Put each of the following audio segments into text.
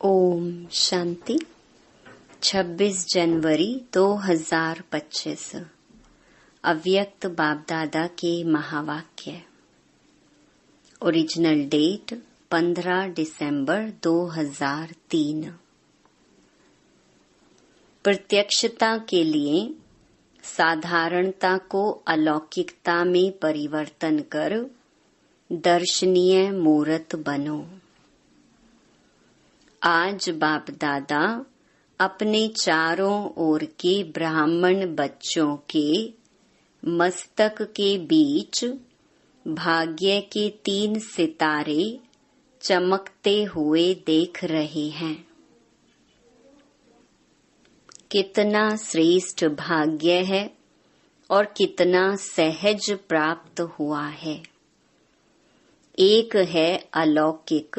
ओम शांति। 26 जनवरी 2025 अव्यक्त बाप दादा के महावाक्य। ओरिजिनल डेट 15 दिसंबर 2003। प्रत्यक्षता के लिए साधारणता को अलौकिकता में परिवर्तन कर दर्शनीय मूर्त बनो। आज बाप दादा अपने चारों ओर के ब्राह्मण बच्चों के मस्तक के बीच भाग्य के 3 सितारे चमकते हुए देख रहे हैं। कितना श्रेष्ठ भाग्य है और कितना सहज प्राप्त हुआ है। एक है अलौकिक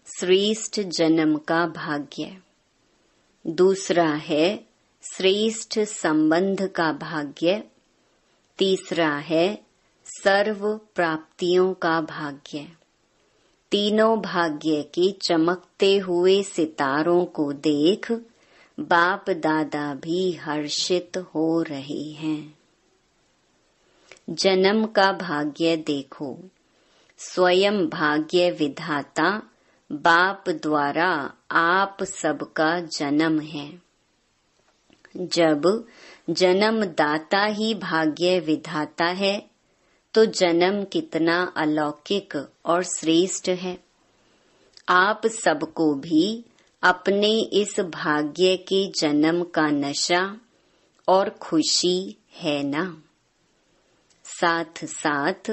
श्रेष्ठ जन्म का भाग्य, दूसरा है श्रेष्ठ संबंध का भाग्य, तीसरा है सर्व प्राप्तियों का भाग्य। तीनों भाग्य के चमकते हुए सितारों को देख बाप दादा भी हर्षित हो रहे हैं। जन्म का भाग्य देखो। स्वयं भाग्य विधाता बाप द्वारा आप सबका जन्म है। जब जन्म दाता ही भाग्य विधाता है तो जन्म कितना अलौकिक और श्रेष्ठ है। आप सबको भी अपने इस भाग्य के जन्म का नशा और खुशी है ना। साथ साथ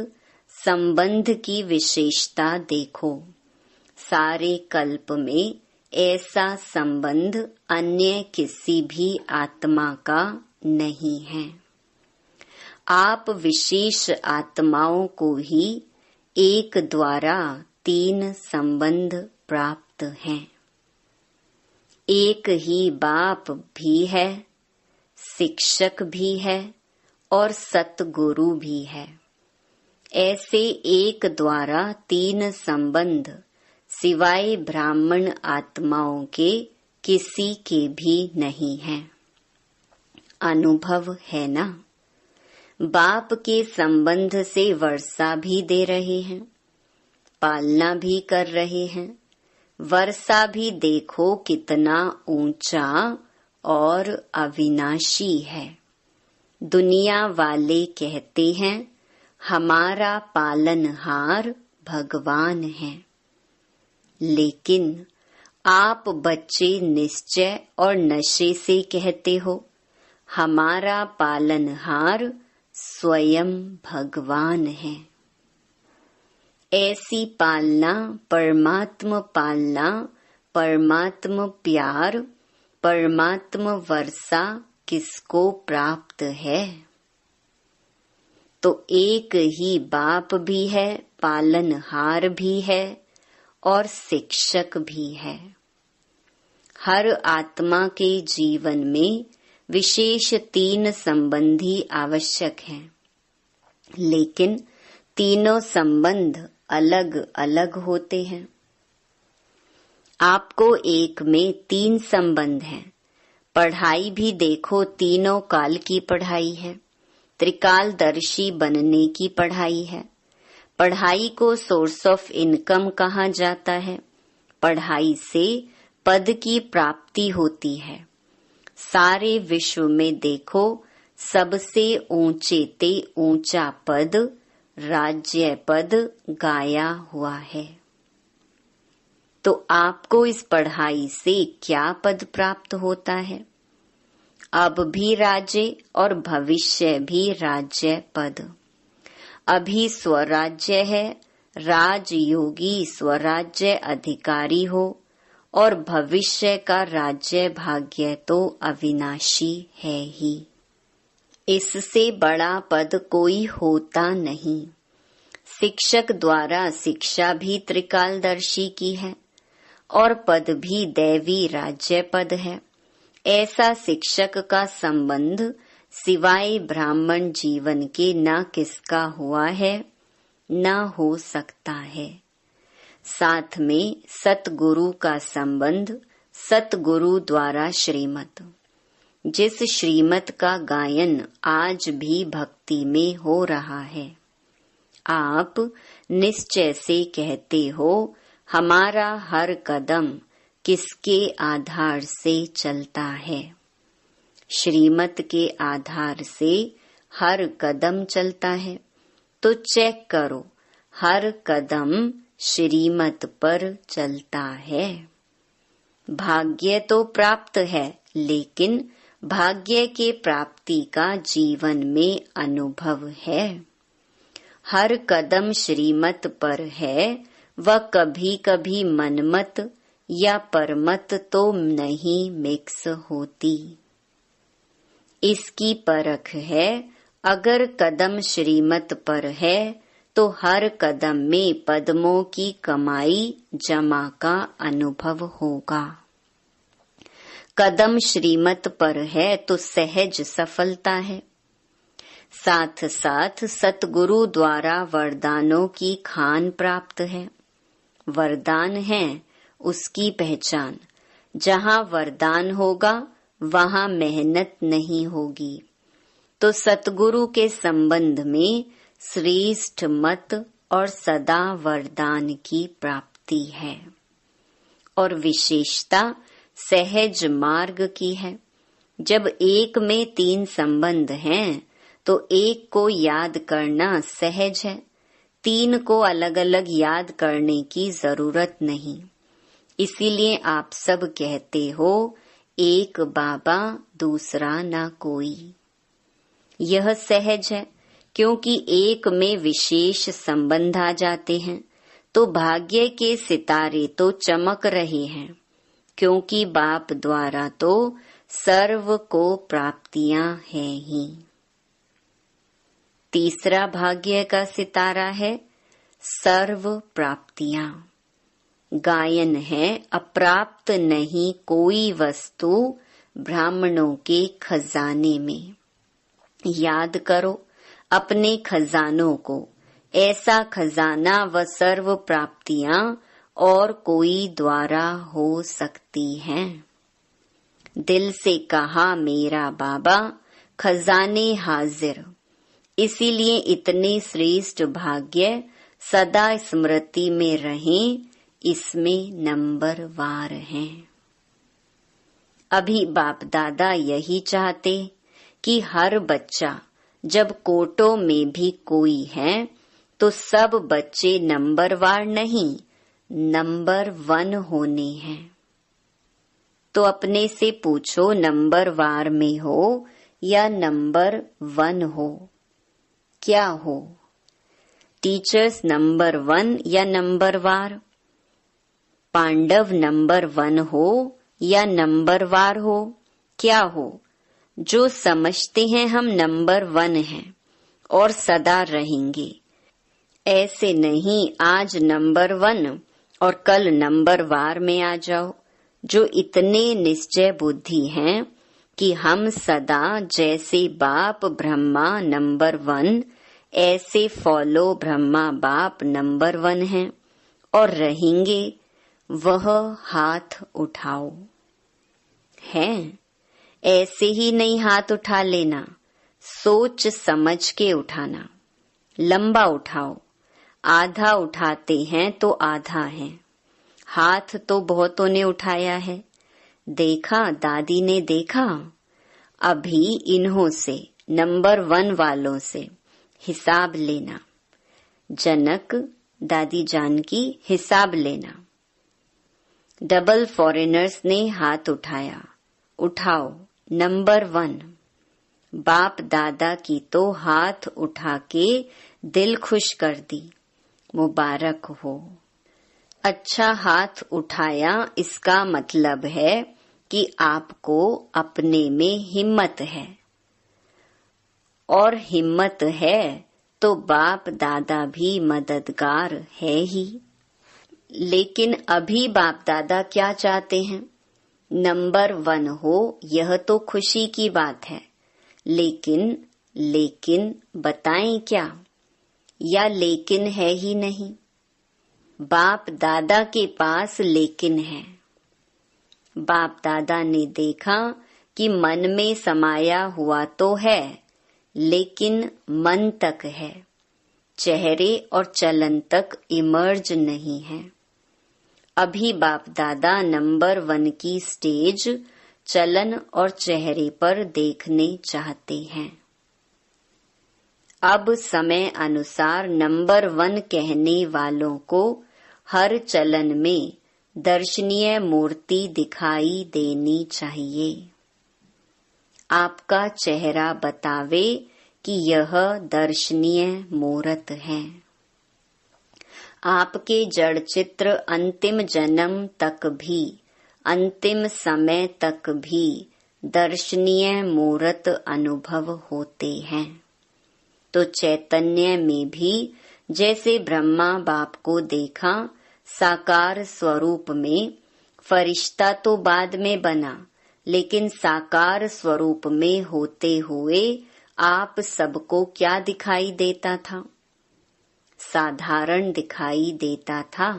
संबंध की विशेषता देखो। सारे कल्प में ऐसा संबंध अन्य किसी भी आत्मा का नहीं है। आप विशेष आत्माओं को ही एक द्वारा 3 संबंध प्राप्त हैं। एक ही बाप भी है, शिक्षक भी है और सतगुरु भी है। ऐसे एक द्वारा 3 संबंध सिवाय ब्राह्मण आत्माओं के किसी के भी नहीं है। अनुभव है ना। बाप के संबंध से वर्षा भी दे रहे हैं, पालना भी कर रहे हैं। वर्षा भी देखो कितना ऊंचा और अविनाशी है। दुनिया वाले कहते हैं हमारा पालनहार भगवान है, लेकिन आप बच्चे निश्चय और नशे से कहते हो हमारा पालनहार स्वयं भगवान है। ऐसी पालना, परमात्म पालना, परमात्म प्यार, परमात्म वर्षा किसको प्राप्त है? तो एक ही बाप भी है, पालनहार भी है और शिक्षक भी है। हर आत्मा के जीवन में विशेष 3 संबंधी आवश्यक हैं, लेकिन तीनों संबंध अलग अलग होते हैं। आपको एक में 3 संबंध हैं। पढ़ाई भी देखो, तीनों काल की पढ़ाई है। त्रिकालदर्शी बनने की पढ़ाई है। पढ़ाई को सोर्स ऑफ इनकम कहा जाता है। पढ़ाई से पद की प्राप्ति होती है। सारे विश्व में देखो, सबसे ऊंचे ते ऊंचा पद राज्य पद गाया हुआ है। तो आपको इस पढ़ाई से क्या पद प्राप्त होता है? अब भी राज्य और भविष्य भी राज्य पद। अभी स्वराज्य है, राजयोगी स्वराज्य अधिकारी हो, और भविष्य का राज्य भाग्य तो अविनाशी है ही। इससे बड़ा पद कोई होता नहीं। शिक्षक द्वारा शिक्षा भी त्रिकालदर्शी की है और पद भी दैवी राज्य पद है। ऐसा शिक्षक का संबंध सिवाय ब्राह्मण जीवन के न किसका हुआ है न हो सकता है। साथ में सतगुरु का संबंध सतगुरु द्वारा श्रीमत। जिस श्रीमत का गायन आज भी भक्ति में हो रहा है, आप निश्चय से कहते हो हमारा हर कदम किसके आधार से चलता है? श्रीमत के आधार से हर कदम चलता है। तो चेक करो, हर कदम श्रीमत पर चलता है। भाग्य तो प्राप्त है, लेकिन भाग्य के प्राप्ति का जीवन में अनुभव है। हर कदम श्रीमत पर है, वह कभी कभी मनमत या परमत तो नहीं मिक्स होती। इसकी परख है, अगर कदम श्रीमत पर है तो हर कदम में पद्मों की कमाई जमा का अनुभव होगा। कदम श्रीमत पर है तो सहज सफलता है। साथ साथ सतगुरु द्वारा वरदानों की खान प्राप्त है। वरदान है उसकी पहचान। जहाँ वरदान होगा वहाँ मेहनत नहीं होगी। तो सतगुरु के संबंध में श्रेष्ठ मत और सदा वरदान की प्राप्ति है, और विशेषता सहज मार्ग की है। जब एक में 3 संबंध हैं तो एक को याद करना सहज है, 3 को अलग अलग याद करने की जरूरत नहीं। इसीलिए आप सब कहते हो एक बाबा दूसरा ना कोई। यह सहज है, क्योंकि एक में विशेष संबंध आ जाते हैं तो भाग्य के सितारे तो चमक रहे हैं, क्योंकि बाप द्वारा तो सर्व को प्राप्तियां हैं ही। तीसरा भाग्य का सितारा है सर्व प्राप्तियां। गायन है अप्राप्त नहीं कोई वस्तु ब्राह्मणों के खजाने में। याद करो अपने खजानों को, ऐसा खजाना व सर्व प्राप्तियां और कोई द्वारा हो सकती हैं। दिल से कहा मेरा बाबा खजाने हाजिर। इसीलिए इतने श्रेष्ठ भाग्य सदा स्मृति में रहें, इसमें नंबरवार हैं। अभी बाप दादा यही चाहते कि हर बच्चा, जब कोटों में भी कोई है तो सब बच्चे नंबरवार नहीं, नंबर 1 होने हैं। तो अपने से पूछो नंबरवार में हो या नंबर 1 हो, क्या हो? टीचर्स नंबर 1 या नंबरवार? पांडव नंबर 1 हो या नंबरवार हो, क्या हो? जो समझते हैं हम नंबर 1 हैं और सदा रहेंगे। ऐसे नहीं आज नंबर 1 और कल नंबरवार में आ जाओ। जो इतने निश्चय बुद्धि हैं कि हम सदा जैसे बाप ब्रह्मा नंबर 1, ऐसे फॉलो ब्रह्मा बाप नंबर 1 हैं और रहेंगे, वह हाथ उठाओ। हैं? ऐसे ही नहीं हाथ उठा लेना, सोच समझ के उठाना। लंबा उठाओ। आधा उठाते हैं तो आधा है। हाथ तो बहुतों ने उठाया है। देखा, दादी ने देखा। अभी इन्हों से, नंबर 1 वालों से हिसाब लेना। जनक दादी जान की हिसाब लेना। डबल फॉरेनर्स ने हाथ उठाया। उठाओ नंबर 1। बाप दादा की तो हाथ उठा के दिल खुश कर दी। मुबारक हो। अच्छा हाथ उठाया, इसका मतलब है कि आपको अपने में हिम्मत है, और हिम्मत है तो बाप दादा भी मददगार है ही। लेकिन अभी बाप दादा क्या चाहते हैं? नंबर 1 हो, यह तो खुशी की बात है, लेकिन बताएं क्या? या लेकिन है ही नहीं? बाप दादा के पास लेकिन है। बाप दादा ने देखा कि मन में समाया हुआ तो है, लेकिन मन तक है, चेहरे और चलन तक इमर्ज नहीं है। अभी बाप दादा नंबर 1 की स्टेज चलन और चेहरे पर देखने चाहते हैं। अब समय अनुसार नंबर 1 कहने वालों को हर चलन में दर्शनीय मूर्ति दिखाई देनी चाहिए। आपका चेहरा बतावे कि यह दर्शनीय मूर्त है। आपके जड़ चित्र अंतिम जन्म तक भी, अंतिम समय तक भी दर्शनीय मूर्त अनुभव होते हैं। तो चैतन्य में भी जैसे ब्रह्मा बाप को देखा साकार स्वरूप में, फरिश्ता तो बाद में बना, लेकिन साकार स्वरूप में होते हुए आप सबको क्या दिखाई देता था? साधारण दिखाई देता था।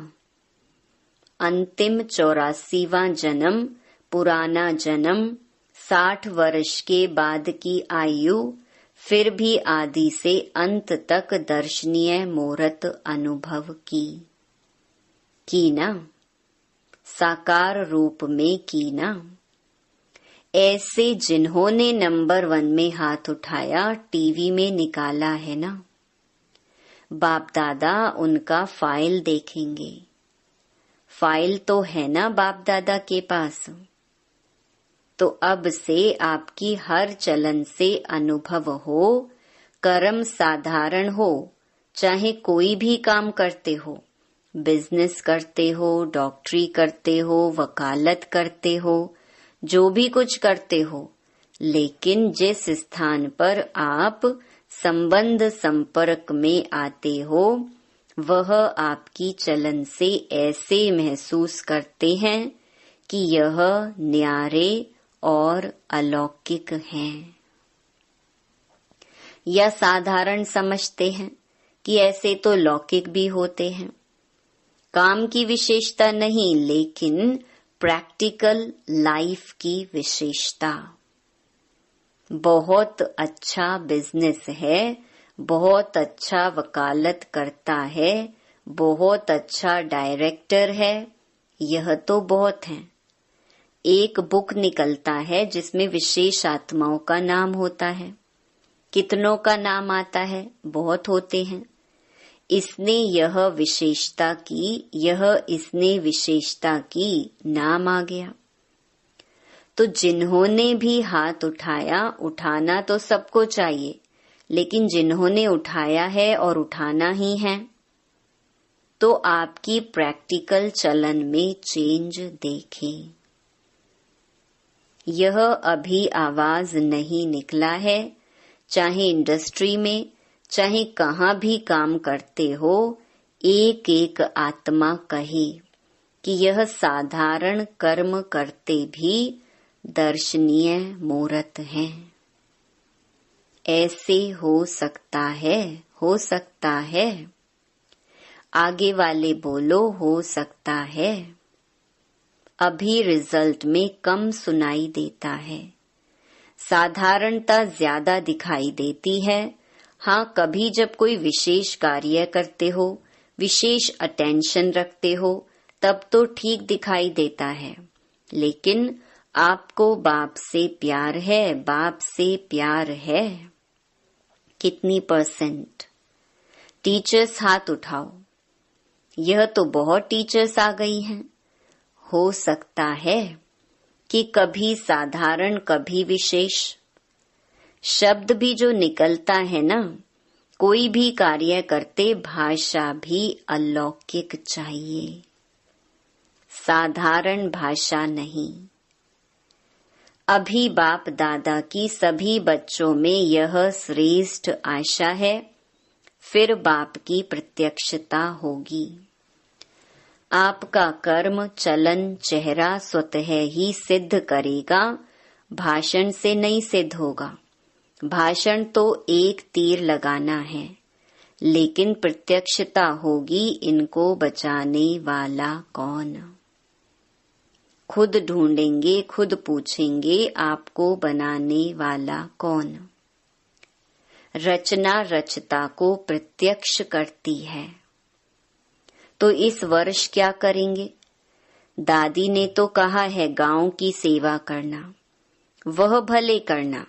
अंतिम 84वां जन्म, पुराना जन्म, 60 वर्ष के बाद की आयु, फिर भी आदि से अंत तक दर्शनीय मूर्त अनुभव की ना, साकार रूप में की ना। ऐसे जिन्होंने नंबर 1 में हाथ उठाया टीवी में निकाला है ना, बाप दादा उनका फाइल देखेंगे। फाइल तो है ना बाप दादा के पास। तो अब से आपकी हर चलन से अनुभव हो, कर्म साधारण हो, चाहे कोई भी काम करते हो, बिजनेस करते हो, डॉक्टरी करते हो, वकालत करते हो, जो भी कुछ करते हो, लेकिन जिस स्थान पर आप संबंध संपर्क में आते हो, वह आपकी चलन से ऐसे महसूस करते हैं कि यह न्यारे और अलौकिक हैं, या साधारण समझते हैं कि ऐसे तो लौकिक भी होते हैं। काम की विशेषता नहीं, लेकिन प्रैक्टिकल लाइफ की विशेषता। बहुत अच्छा बिजनेस है, बहुत अच्छा वकालत करता है, बहुत अच्छा डायरेक्टर है, यह तो बहुत है। एक बुक निकलता है जिसमें विशेष आत्माओं का नाम होता है। कितनों का नाम आता है? बहुत होते हैं। इसने यह विशेषता की, यह इसने विशेषता की, नाम आ गया। तो जिन्होंने भी हाथ उठाया, उठाना तो सबको चाहिए, लेकिन जिन्होंने उठाया है और उठाना ही है, तो आपकी प्रैक्टिकल चलन में चेंज देखें। यह अभी आवाज नहीं निकला है, चाहे इंडस्ट्री में, चाहे कहाँ भी काम करते हो, एक एक आत्मा कहे कि यह साधारण कर्म करते भी दर्शनीय मूर्त हैं। ऐसे हो सकता है, हो सकता है। आगे वाले बोलो, हो सकता है। अभी रिजल्ट में कम सुनाई देता है, साधारणता ज्यादा दिखाई देती है। हाँ, कभी जब कोई विशेष कार्य करते हो, विशेष अटेंशन रखते हो, तब तो ठीक दिखाई देता है, लेकिन आपको बाप से प्यार है, बाप से प्यार है। कितनी %? टीचर्स हाथ उठाओ। यह तो बहुत टीचर्स आ गई हैं। हो सकता है कि कभी साधारण, कभी विशेष। शब्द भी जो निकलता है ना, कोई भी कार्य करते भाषा भी अलौकिक चाहिए, साधारण भाषा नहीं। अभी बाप दादा की सभी बच्चों में यह श्रेष्ठ आशा है, फिर बाप की प्रत्यक्षता होगी। आपका कर्म, चलन, चेहरा स्वतः ही सिद्ध करेगा, भाषण से नहीं सिद्ध होगा। भाषण तो एक तीर लगाना है, लेकिन प्रत्यक्षता होगी इनको बचाने वाला कौन। खुद ढूंढेंगे, खुद पूछेंगे आपको बनाने वाला कौन। रचना रचता को प्रत्यक्ष करती है। तो इस वर्ष क्या करेंगे? दादी ने तो कहा है गांव की सेवा करना, वह भले करना,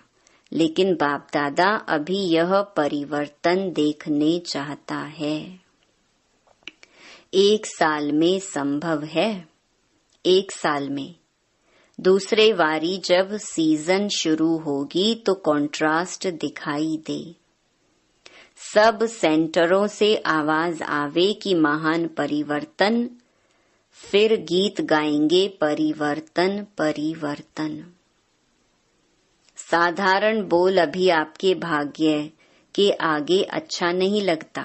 लेकिन बाप दादा अभी यह परिवर्तन देखने चाहता है। 1 साल में संभव है, 1 साल में। दूसरे वारी जब सीजन शुरू होगी तो कॉन्ट्रास्ट दिखाई दे। सब सेंटरों से आवाज आवे कि महान परिवर्तन, फिर गीत गाएंगे परिवर्तन परिवर्तन। साधारण बोल अभी आपके भाग्य के आगे अच्छा नहीं लगता।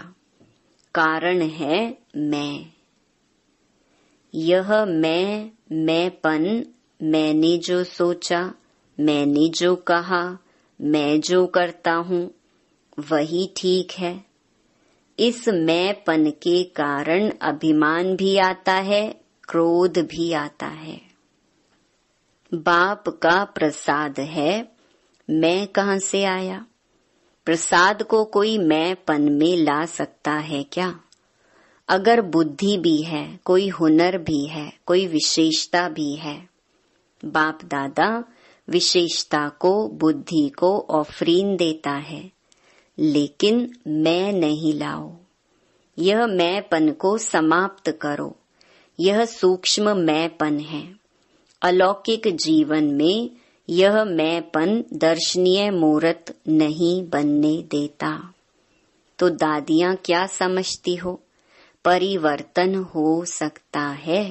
कारण है मैं। यह मैंपन, मैंने जो सोचा, मैंने जो कहा, मैं जो करता हूँ वही ठीक है। इस मैंपन के कारण अभिमान भी आता है, क्रोध भी आता है। बाप का प्रसाद है, मैं कहाँ से आया? प्रसाद को कोई मैंपन में ला सकता है क्या? अगर बुद्धि भी है, कोई हुनर भी है, कोई विशेषता भी है, बाप दादा विशेषता को, बुद्धि को ऑफरीन देता है, लेकिन मैं नहीं लाओ। यह मैंपन को समाप्त करो। यह सूक्ष्म मैंपन है। अलौकिक जीवन में यह मैंपन दर्शनीय मूर्त नहीं बनने देता। तो दादियां क्या समझती हो? परिवर्तन हो सकता है।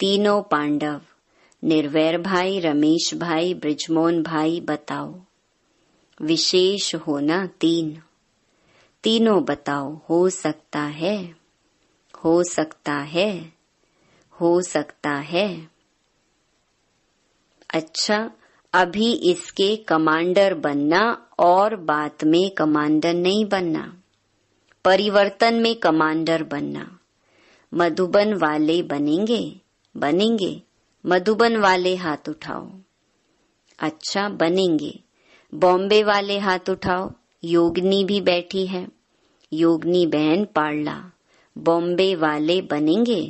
तीनों पांडव, निर्वैर भाई, रमेश भाई, ब्रिजमोहन भाई, बताओ। विशेष हो ना 3? तीनों बताओ। हो सकता है, हो सकता है, हो सकता है। अच्छा, अभी इसके कमांडर बनना और बाद में कमांडर नहीं बनना। परिवर्तन में कमांडर बनना। मधुबन वाले बनेंगे? बनेंगे। मधुबन वाले हाथ उठाओ। अच्छा, बनेंगे। बॉम्बे वाले हाथ उठाओ। योगनी भी बैठी है। योगनी बहन पाड़ला, बॉम्बे वाले बनेंगे?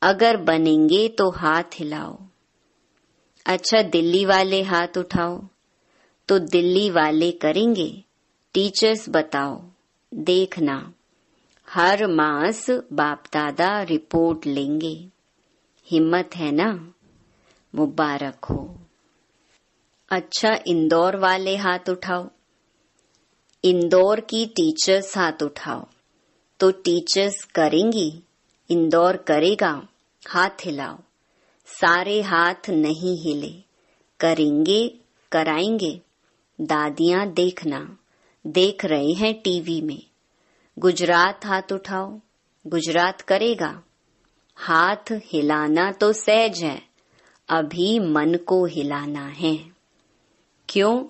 अगर बनेंगे तो हाथ हिलाओ। अच्छा, दिल्ली वाले हाथ उठाओ। तो दिल्ली वाले करेंगे। टीचर्स बताओ। देखना, हर मास बाप दादा रिपोर्ट लेंगे। हिम्मत है ना? मुबारक हो। अच्छा, इंदौर वाले हाथ उठाओ। इंदौर की टीचर्स हाथ उठाओ। तो टीचर्स करेंगी? इंदौर करेगा? हाथ हिलाओ। सारे हाथ नहीं हिले। करेंगे, कराएंगे। दादियां देखना, देख रहे हैं टीवी में। गुजरात हाथ उठाओ। गुजरात करेगा? हाथ हिलाना तो सहज है, अभी मन को हिलाना है। क्यों?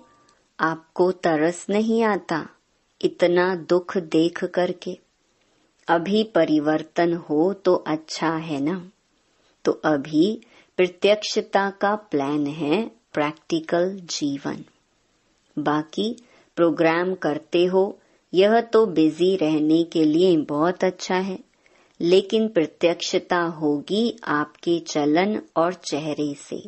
आपको तरस नहीं आता इतना दुख देख करके? अभी परिवर्तन हो तो अच्छा है ना। तो अभी प्रत्यक्षता का प्लान है, प्रैक्टिकल जीवन। बाकी प्रोग्राम करते हो, यह तो बिजी रहने के लिए बहुत अच्छा है, लेकिन प्रत्यक्षता होगी आपके चलन और चेहरे से।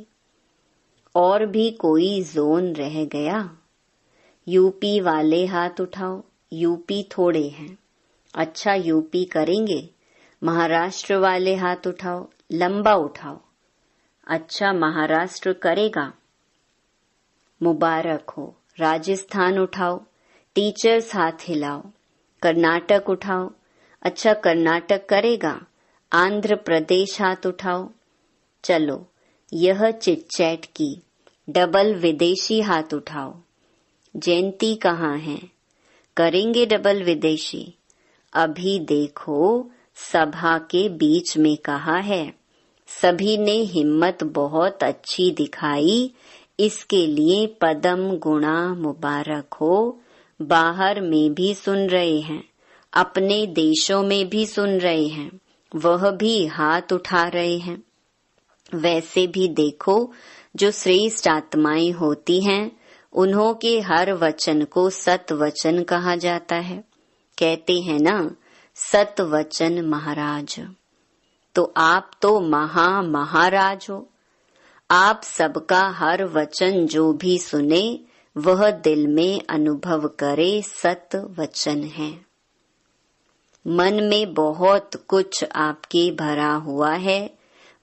और भी कोई जोन रह गया? यूपी वाले हाथ उठाओ। यूपी थोड़े हैं। अच्छा, यूपी करेंगे? महाराष्ट्र वाले हाथ उठाओ। लंबा उठाओ। अच्छा, महाराष्ट्र करेगा? मुबारक हो। राजस्थान उठाओ। टीचर्स हाथ हिलाओ। कर्नाटक उठाओ। अच्छा, कर्नाटक करेगा? आंध्र प्रदेश हाथ उठाओ। चलो, यह चिटचैट की। डबल विदेशी हाथ उठाओ। जयंती कहाँ है? करेंगे डबल विदेशी? अभी देखो, सभा के बीच में कहा है। सभी ने हिम्मत बहुत अच्छी दिखाई, इसके लिए पदम गुणा मुबारक हो। बाहर में भी सुन रहे हैं, अपने देशों में भी सुन रहे हैं, वह भी हाथ उठा रहे हैं। वैसे भी देखो, जो श्रेष्ठ आत्माएं होती हैं, उन्हों के हर वचन को सत वचन कहा जाता है। कहते हैं ना, सत वचन महाराज। तो आप तो महाराज हो। आप सबका हर वचन जो भी सुने वह दिल में अनुभव करे सत वचन है। मन में बहुत कुछ आपके भरा हुआ है।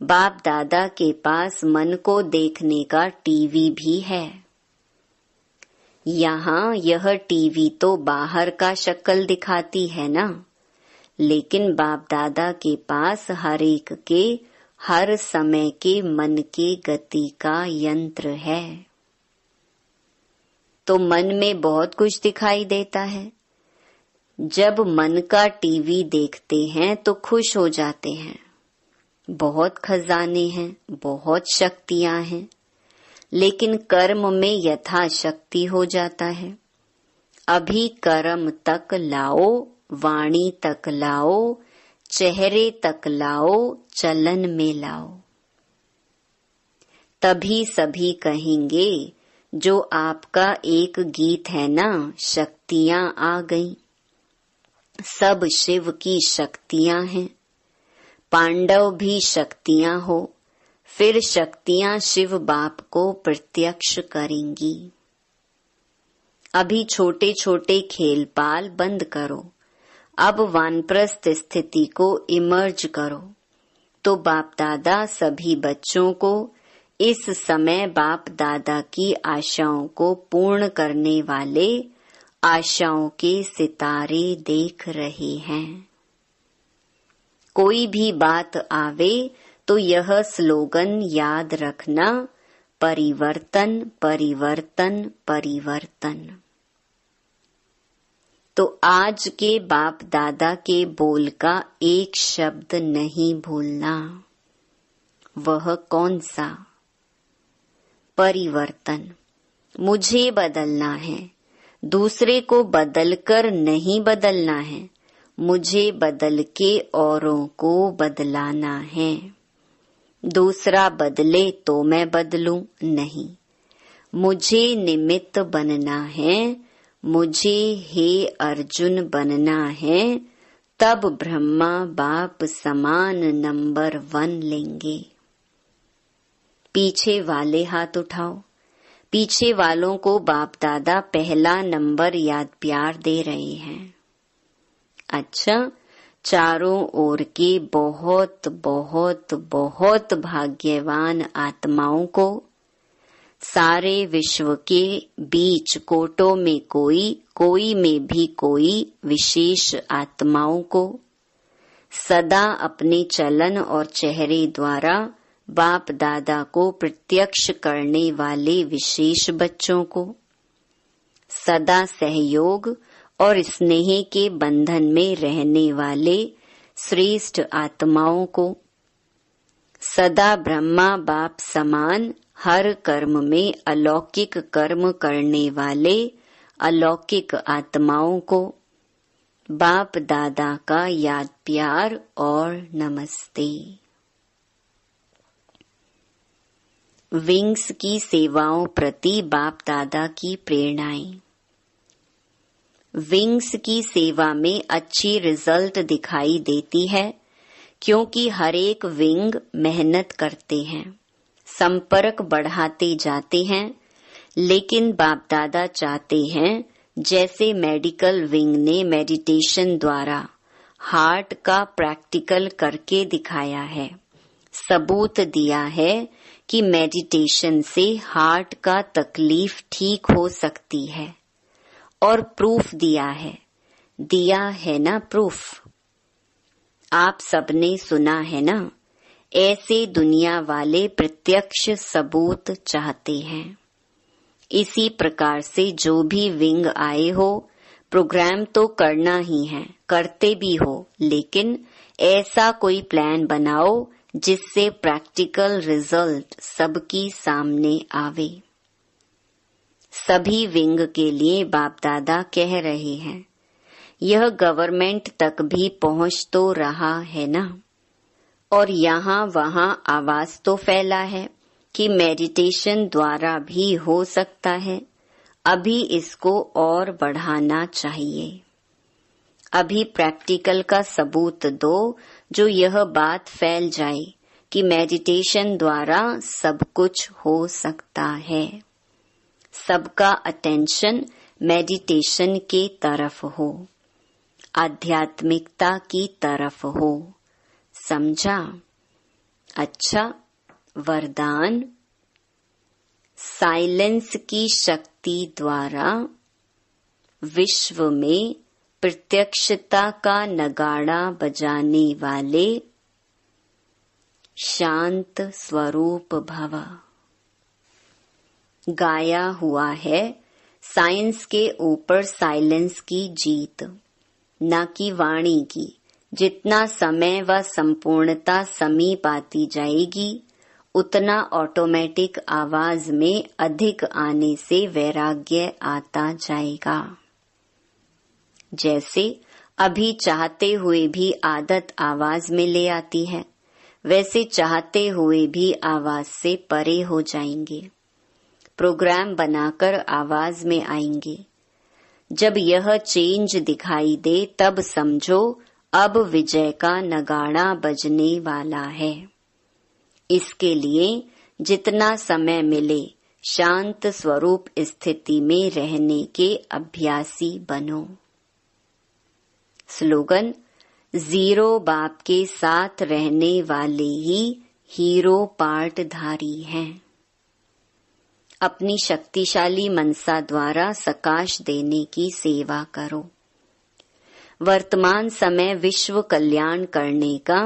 बाप दादा के पास मन को देखने का टीवी भी है। यहाँ यह टीवी तो बाहर का शक्ल दिखाती है ना, लेकिन बाप दादा के पास हर एक के हर समय के मन के गति का यंत्र है। तो मन में बहुत कुछ दिखाई देता है। जब मन का टीवी देखते हैं तो खुश हो जाते हैं। बहुत खजाने हैं, बहुत शक्तियां हैं, लेकिन कर्म में यथाशक्ति हो जाता है। अभी कर्म तक लाओ, वाणी तक लाओ, चेहरे तक लाओ, चलन में लाओ। तभी सभी कहेंगे, जो आपका एक गीत है ना, शक्तियां आ गईं। सब शिव की शक्तियां हैं। पांडव भी शक्तियां हो, फिर शक्तियां शिव बाप को प्रत्यक्ष करेंगी। अभी छोटे छोटे खेल पाल बंद करो। अब वानप्रस्थ स्थिति को इमर्ज करो। तो बाप दादा सभी बच्चों को इस समय बाप दादा की आशाओं को पूर्ण करने वाले आशाओं के सितारे देख रहे हैं। कोई भी बात आवे तो यह स्लोगन याद रखना, परिवर्तन परिवर्तन परिवर्तन। तो आज के बाप दादा के बोल का एक शब्द नहीं भूलना। वह कौन सा? परिवर्तन। मुझे बदलना है, दूसरे को बदलकर नहीं बदलना है। मुझे बदल के औरों को बदलाना है। दूसरा बदले तो मैं बदलूं नहीं। मुझे निमित्त बनना है। मुझे हे अर्जुन बनना है। तब ब्रह्मा बाप समान नंबर 1 लेंगे। पीछे वाले हाथ उठाओ। पीछे वालों को बाप दादा पहला नंबर याद प्यार दे रहे हैं। अच्छा, चारों ओर के बहुत बहुत बहुत भाग्यवान आत्माओं को, सारे विश्व के बीच कोटों में कोई में भी कोई विशेष आत्माओं को, सदा अपने चलन और चेहरे द्वारा बाप दादा को प्रत्यक्ष करने वाले विशेष बच्चों को, सदा सहयोग और स्नेह के बंधन में रहने वाले श्रेष्ठ आत्माओं को, सदा ब्रह्मा बाप समान हर कर्म में अलौकिक कर्म करने वाले अलौकिक आत्माओं को बाप दादा का याद प्यार और नमस्ते। विंग्स की सेवाओं प्रति बाप दादा की प्रेरणाएं। विंग्स की सेवा में अच्छी रिजल्ट दिखाई देती है, क्योंकि हर एक विंग मेहनत करते हैं, संपर्क बढ़ाते जाते हैं। लेकिन बाप दादा चाहते हैं, जैसे मेडिकल विंग ने मेडिटेशन द्वारा हार्ट का प्रैक्टिकल करके दिखाया है, सबूत दिया है कि मेडिटेशन से हार्ट का तकलीफ ठीक हो सकती है, और प्रूफ दिया है ना प्रूफ। आप सबने सुना है ना, ऐसे दुनिया वाले प्रत्यक्ष सबूत चाहते हैं। इसी प्रकार से जो भी विंग आए हो, प्रोग्राम तो करना ही है, करते भी हो, लेकिन ऐसा कोई प्लान बनाओ जिससे प्रैक्टिकल रिजल्ट सबकी सामने आवे। सभी विंग के लिए बाप दादा कह रहे हैं, यह गवर्नमेंट तक भी पहुंच तो रहा है ना, और यहाँ वहाँ आवाज तो फैला है कि मेडिटेशन द्वारा भी हो सकता है। अभी इसको और बढ़ाना चाहिए। अभी प्रैक्टिकल का सबूत दो जो यह बात फैल जाए कि मेडिटेशन द्वारा सब कुछ हो सकता है। सबका अटेंशन मेडिटेशन के तरफ हो, आध्यात्मिकता की तरफ हो। समझा? अच्छा, वरदान। साइलेंस की शक्ति द्वारा विश्व में प्रत्यक्षता का नगाड़ा बजाने वाले शांत स्वरूप भव। गाया हुआ है साइंस के ऊपर साइलेंस की जीत, न कि वाणी की। जितना समय व संपूर्णता समीप आती जाएगी उतना ऑटोमेटिक आवाज में अधिक आने से वैराग्य आता जाएगा। जैसे अभी चाहते हुए भी आदत आवाज में ले आती है, वैसे चाहते हुए भी आवाज से परे हो जाएंगे। प्रोग्राम बनाकर आवाज में आएंगे। जब यह चेंज दिखाई दे तब समझो अब विजय का नगाड़ा बजने वाला है। इसके लिए जितना समय मिले शांत स्वरूप स्थिति में रहने के अभ्यासी बनो। स्लोगन: जीरो बाप के साथ रहने वाले ही हीरो पार्टधारी हैं। अपनी शक्तिशाली मनसा द्वारा सकाश देने की सेवा करो। वर्तमान समय विश्व कल्याण करने का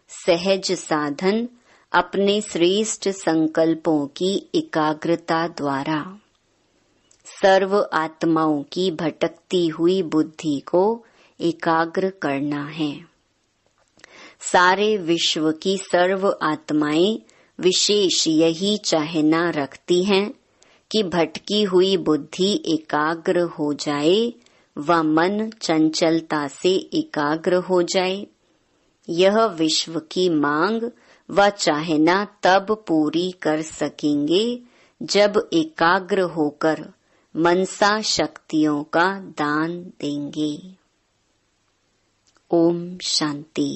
सहज साधन अपने श्रेष्ठ संकल्पों की एकाग्रता द्वारा सर्व आत्माओं की भटकती हुई बुद्धि को एकाग्र करना है। सारे विश्व की सर्व आत्माएं विशेष यही चाहना रखती हैं कि भटकी हुई बुद्धि एकाग्र हो जाए व मन चंचलता से एकाग्र हो जाए। यह विश्व की मांग व चाहना तब पूरी कर सकेंगे जब एकाग्र होकर मनसा शक्तियों का दान देंगे। ओम शांति।